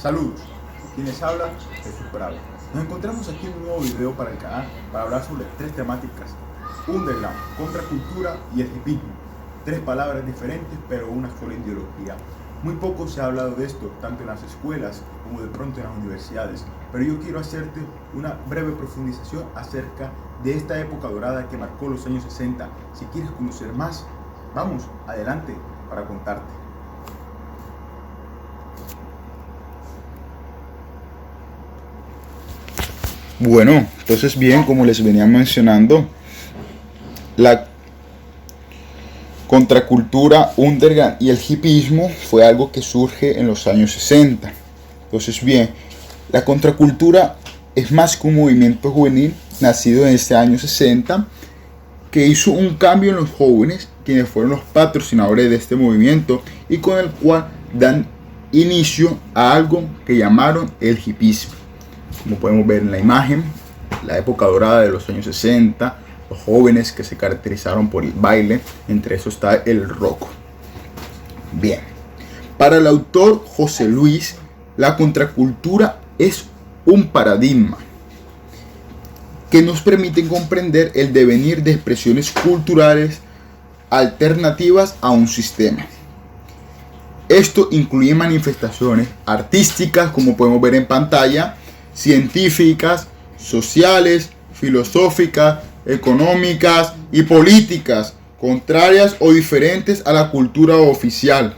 Saludos, quien les habla, Jesús Bravo. Nos encontramos aquí en un nuevo video para el canal para hablar sobre tres temáticas: underground, contracultura y el hipismo. Tres palabras diferentes pero una sola ideología. Muy poco se ha hablado de esto, tanto en las escuelas como de pronto en las universidades, pero yo quiero hacerte una breve profundización acerca de esta época dorada que marcó los años 60. Si quieres conocer más, vamos, adelante para contarte. Bueno, entonces bien, como les venía mencionando, la contracultura underground y el hipismo fue algo que surge en los años 60. Entonces bien, la contracultura es más que un movimiento juvenil nacido en este año 60 que hizo un cambio en los jóvenes, quienes fueron los patrocinadores de este movimiento y con el cual dan inicio a algo que llamaron el hipismo. Como podemos ver en la imagen, la época dorada de los años 60, los jóvenes que se caracterizaron por el baile, entre eso está el rock. Bien, para el autor José Luis, la contracultura es un paradigma que nos permite comprender el devenir de expresiones culturales alternativas a un sistema. Esto incluye manifestaciones artísticas, como podemos ver en pantalla, científicas, sociales, filosóficas, económicas y políticas, contrarias o diferentes a la cultura oficial.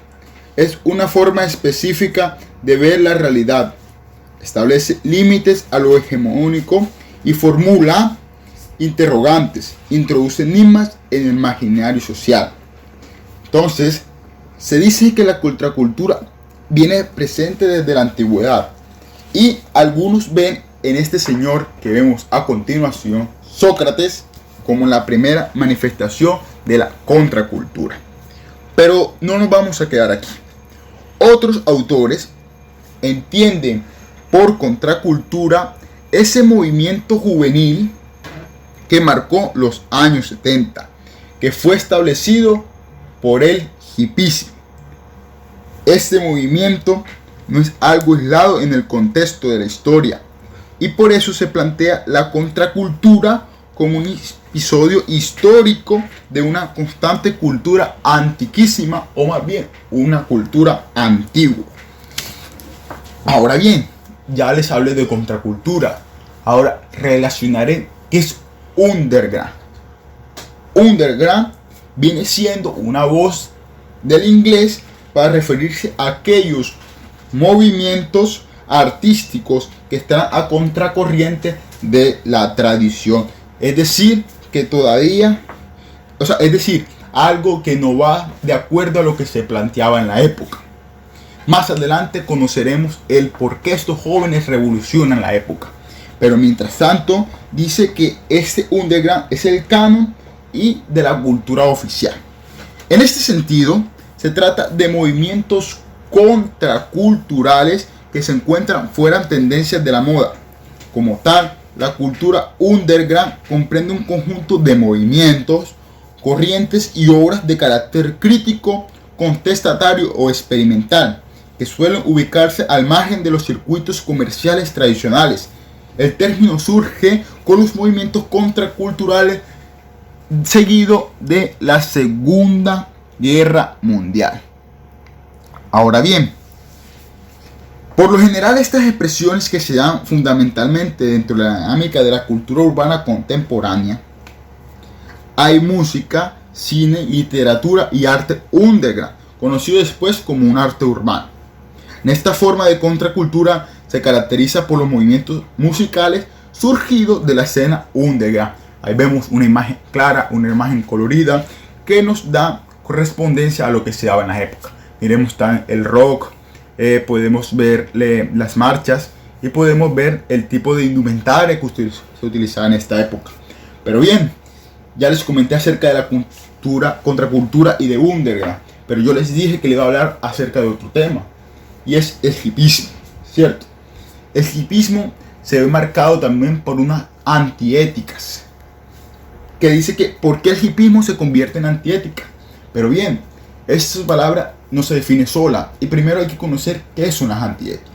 Es una forma específica de ver la realidad. Establece límites a lo hegemónico y formula interrogantes. Introduce enigmas en el imaginario social. Entonces, se dice que la contracultura viene presente desde la antigüedad. Y algunos ven en este señor que vemos a continuación, Sócrates, como la primera manifestación de la contracultura. Pero no nos vamos a quedar aquí. Otros autores entienden por contracultura ese movimiento juvenil que marcó los años 70, que fue establecido por el hipismo. Este movimiento no es algo aislado en el contexto de la historia, y por eso se plantea la contracultura como un episodio histórico de una constante cultura antiquísima, o más bien una cultura antigua. Ahora bien, ya les hablé de contracultura, ahora relacionaré qué es underground. Underground viene siendo una voz del inglés para referirse a aquellos movimientos artísticos que están a contracorriente de la tradición, es decir, que todavía, algo que no va de acuerdo a lo que se planteaba en la época. Más adelante conoceremos el por qué estos jóvenes revolucionan la época, pero mientras tanto dice que este underground es el canon y de la cultura oficial. En este sentido, se trata de movimientos contraculturales que se encuentran fuera de tendencias de la moda. Como tal, la cultura underground comprende un conjunto de movimientos, corrientes y obras de carácter crítico, contestatario o experimental, que suelen ubicarse al margen de los circuitos comerciales tradicionales. El término surge con los movimientos contraculturales seguido de la Segunda Guerra Mundial. Ahora bien, por lo general estas expresiones que se dan fundamentalmente dentro de la dinámica de la cultura urbana contemporánea, hay música, cine, literatura y arte underground, conocido después como un arte urbano. En esta forma de contracultura se caracteriza por los movimientos musicales surgidos de la escena underground. Ahí vemos una imagen clara, una imagen colorida que nos da correspondencia a lo que se daba en la época. Miremos también el rock, podemos ver las marchas y podemos ver el tipo de indumentaria que se utilizaba en esta época. Pero bien, ya les comenté acerca de la contracultura y de underground, pero yo les dije que le iba a hablar acerca de otro tema, y es el hipismo, ¿cierto? El hipismo se ve marcado también por unas antiéticas, que dice que ¿por qué el hipismo se convierte en antiética? Pero bien, esta palabra no se define sola, y primero hay que conocer qué son las antiéticas.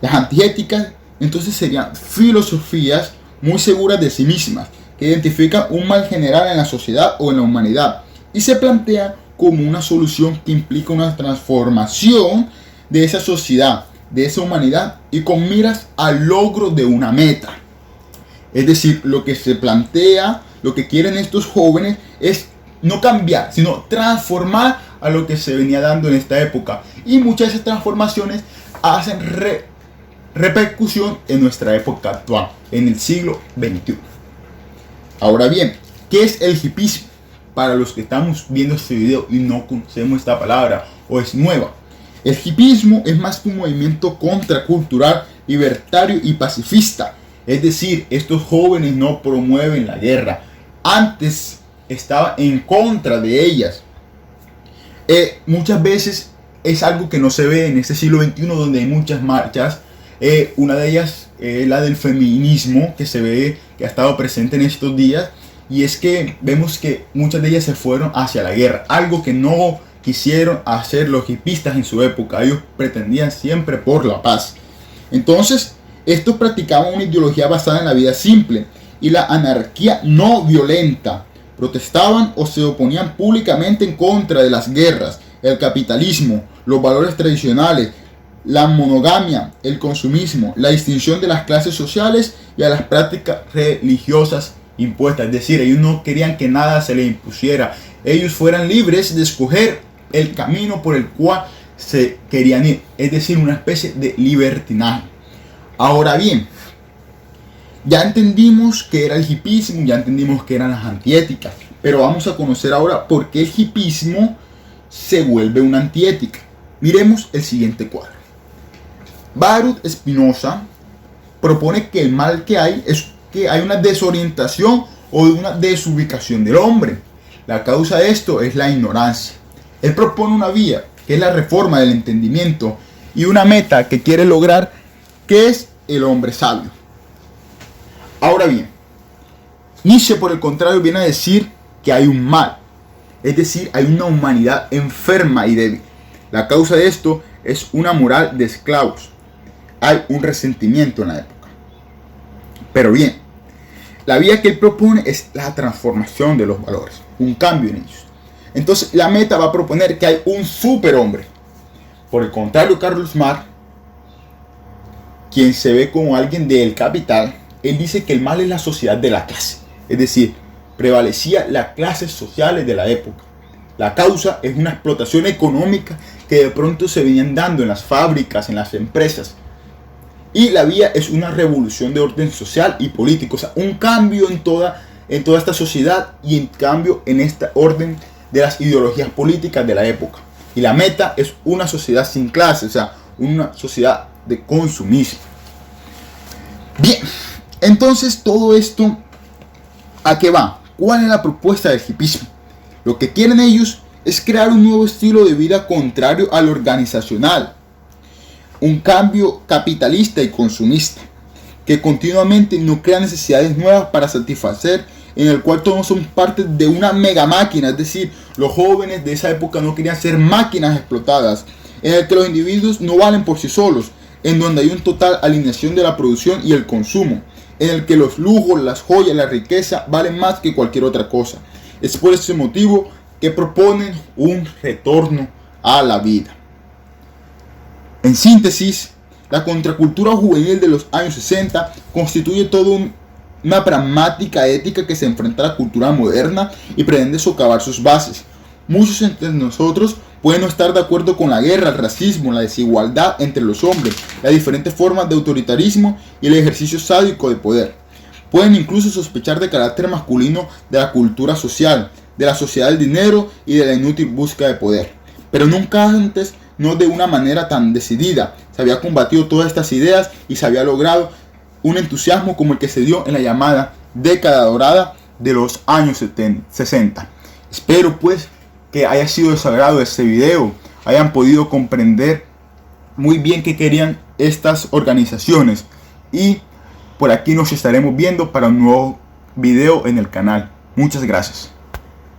Las antiéticas entonces serían filosofías muy seguras de sí mismas, que identifican un mal general en la sociedad o en la humanidad y se plantean como una solución que implica una transformación de esa sociedad, de esa humanidad y con miras al logro de una meta. Es decir, lo que se plantea, lo que quieren estos jóvenes es no cambiar, sino transformar a lo que se venía dando en esta época. Y muchas de esas transformaciones hacen repercusión en nuestra época actual, en el siglo XXI. Ahora bien, ¿qué es el hipismo? Para los que estamos viendo este video y no conocemos esta palabra o es nueva. El hipismo es más que un movimiento contracultural, libertario y pacifista. Es decir, estos jóvenes no promueven la guerra. Antes estaba en contra de ellas. Muchas veces es algo que no se ve en este siglo XXI donde hay muchas marchas. Una de ellas es la del feminismo que se ve que ha estado presente en estos días. Y es que vemos que muchas de ellas se fueron hacia la guerra. Algo que no quisieron hacer los hipistas en su época. Ellos pretendían siempre por la paz. Entonces, estos practicaban una ideología basada en la vida simple y la anarquía no violenta. Protestaban o se oponían públicamente en contra de las guerras, el capitalismo, los valores tradicionales, la monogamia, el consumismo, la distinción de las clases sociales y a las prácticas religiosas impuestas. Es decir, ellos no querían que nada se les impusiera. Ellos fueran libres de escoger el camino por el cual se querían ir. Es decir, una especie de libertinaje. Ahora bien, ya entendimos qué era el hipismo, ya entendimos qué eran las antiéticas, pero vamos a conocer ahora por qué el hipismo se vuelve una antiética. Miremos el siguiente cuadro. Baruch Spinoza propone que el mal que hay es que hay una desorientación o una desubicación del hombre. La causa de esto es la ignorancia. Él propone una vía, que es la reforma del entendimiento, y una meta que quiere lograr, que es el hombre sabio. Ahora bien, Nietzsche por el contrario viene a decir que hay un mal, es decir, hay una humanidad enferma y débil. La causa de esto es una moral de esclavos. Hay un resentimiento en la época. Pero bien, la vía que él propone es la transformación de los valores, un cambio en ellos. Entonces la meta va a proponer que hay un superhombre. Por el contrario, Carlos Marx, quien se ve como alguien del capital, él dice que el mal es la sociedad de la clase. Es decir, prevalecía las clases sociales de la época. La causa es una explotación económica que de pronto se venían dando en las fábricas, en las empresas. Y la vía es una revolución de orden social y político. O sea, un cambio en toda esta sociedad y en cambio en este orden de las ideologías políticas de la época. Y la meta es una sociedad sin clase, o sea, una sociedad de consumismo. Bien, entonces todo esto, ¿a qué va? ¿Cuál es la propuesta del hipismo? Lo que quieren ellos es crear un nuevo estilo de vida contrario al organizacional. Un cambio capitalista y consumista, que continuamente no crea necesidades nuevas para satisfacer, en el cual todos son parte de una mega máquina. Es decir, los jóvenes de esa época no querían ser máquinas explotadas, en el que los individuos no valen por sí solos, en donde hay una total alineación de la producción y el consumo, en el que los lujos, las joyas, la riqueza valen más que cualquier otra cosa. Es por ese motivo que proponen un retorno a la vida. En síntesis, la contracultura juvenil de los años 60 constituye toda una pragmática ética que se enfrenta a la cultura moderna y pretende socavar sus bases. Muchos entre nosotros pueden no estar de acuerdo con la guerra, el racismo, la desigualdad entre los hombres, las diferentes formas de autoritarismo y el ejercicio sádico de poder. Pueden incluso sospechar de carácter masculino de la cultura social, de la sociedad del dinero y de la inútil búsqueda de poder. Pero nunca antes, no de una manera tan decidida, se había combatido todas estas ideas y se había logrado un entusiasmo como el que se dio en la llamada década dorada de los años 60. Espero pues que haya sido de su agrado este video, hayan podido comprender muy bien qué querían estas organizaciones, y por aquí nos estaremos viendo para un nuevo video en el canal. Muchas gracias.